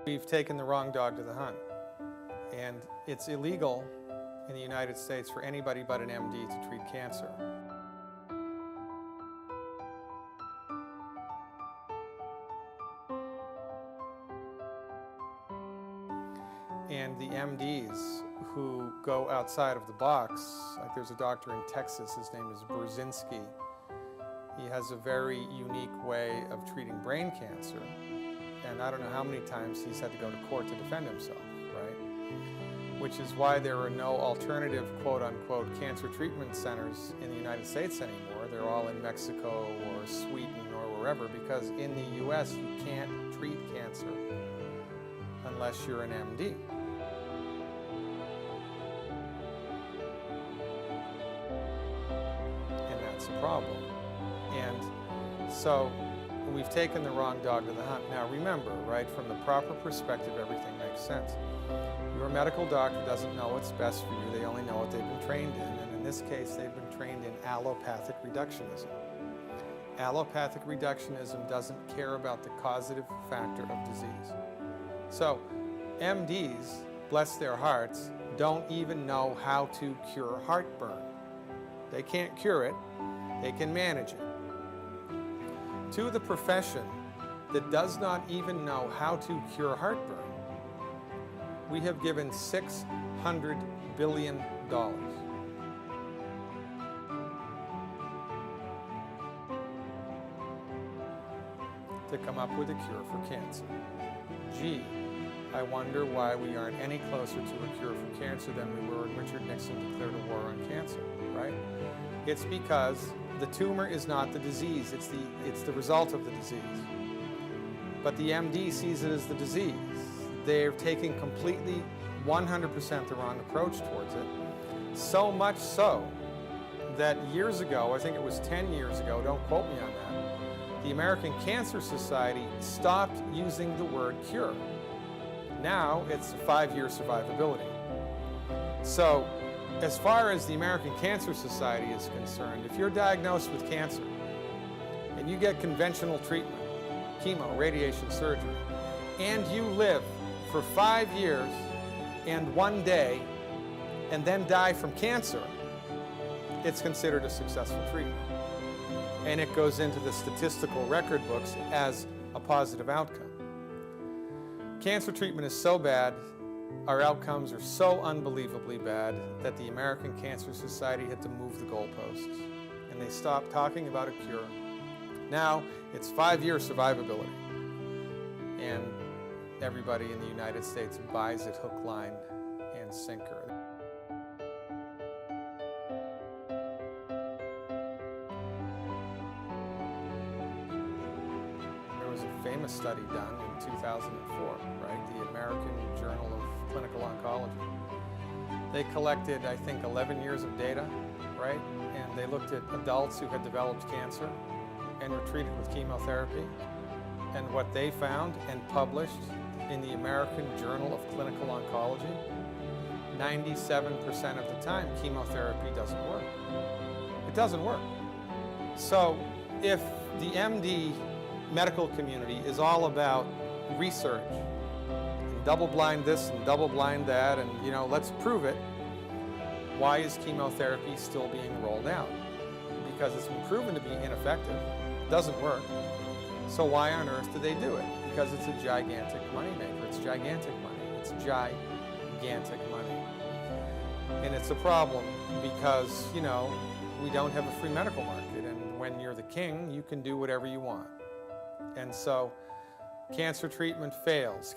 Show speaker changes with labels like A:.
A: We've taken the wrong dog to the hunt, and it's illegal in the United States for anybody but an MD to treat cancer. And the MDs who go outside of the box, like there's a doctor in Texas, his name is Burzynski. He has a very unique way of treating brain cancer. And I don't know how many times he's had to go to court to defend himself, right? Which is why there are no alternative, quote-unquote, cancer treatment centers in the United States anymore. They're all in Mexico or Sweden or wherever, because in the US you can't treat cancer unless you're an MD. And that's a problem. And so we've taken the wrong dog to the hunt. Now remember, right, from the proper perspective, everything makes sense. Your medical doctor doesn't know what's best for you. They only know what they've been trained in. And in this case, they've been trained in allopathic reductionism. Allopathic reductionism doesn't care about the causative factor of disease. So MDs, bless their hearts, don't even know how to cure heartburn. They can't cure it, they can manage it. To the profession that does not even know how to cure heartburn, we have given $600 billion. To come up with a cure for cancer. Gee, I wonder why we aren't any closer to a cure for cancer than we were when Richard Nixon declared a war on cancer, right? It's because the tumor is not the disease, it's the result of the disease. But the MD sees it as the disease. They're taking completely 100% the wrong approach towards it. So much so that years ago, I think it was 10 years ago, don't quote me on that, the American Cancer Society stopped using the word cure. Now it's 5-year survivability. So, as far as the American Cancer Society is concerned, if you're diagnosed with cancer and you get conventional treatment, chemo, radiation, surgery, and you live for 5 years and 1 day and then die from cancer, it's considered a successful treatment. And it goes into the statistical record books as a positive outcome. Cancer treatment is so bad, our outcomes are so unbelievably bad that the American Cancer Society had to move the goalposts. And they stopped talking about a cure. Now it's 5-year survivability. And everybody in the United States buys it hook, line, and sinker. There was a famous study done in 2004, right? The American Journal of Clinical Oncology. They collected, I think, 11 years of data, right? And they looked at adults who had developed cancer and were treated with chemotherapy. And what they found and published in the American Journal of Clinical Oncology, 97% of the time, chemotherapy doesn't work. It doesn't work. So if the MD medical community is all about research, and double-blind this and double-blind that, and let's prove it, why is chemotherapy still being rolled out? Because it's been proven to be ineffective, doesn't work. So why on earth do they do it? Because it's a gigantic moneymaker. It's gigantic money. It's gigantic money. And it's a problem because, we don't have a free medical market. And when you're the king, you can do whatever you want. And so cancer treatment fails.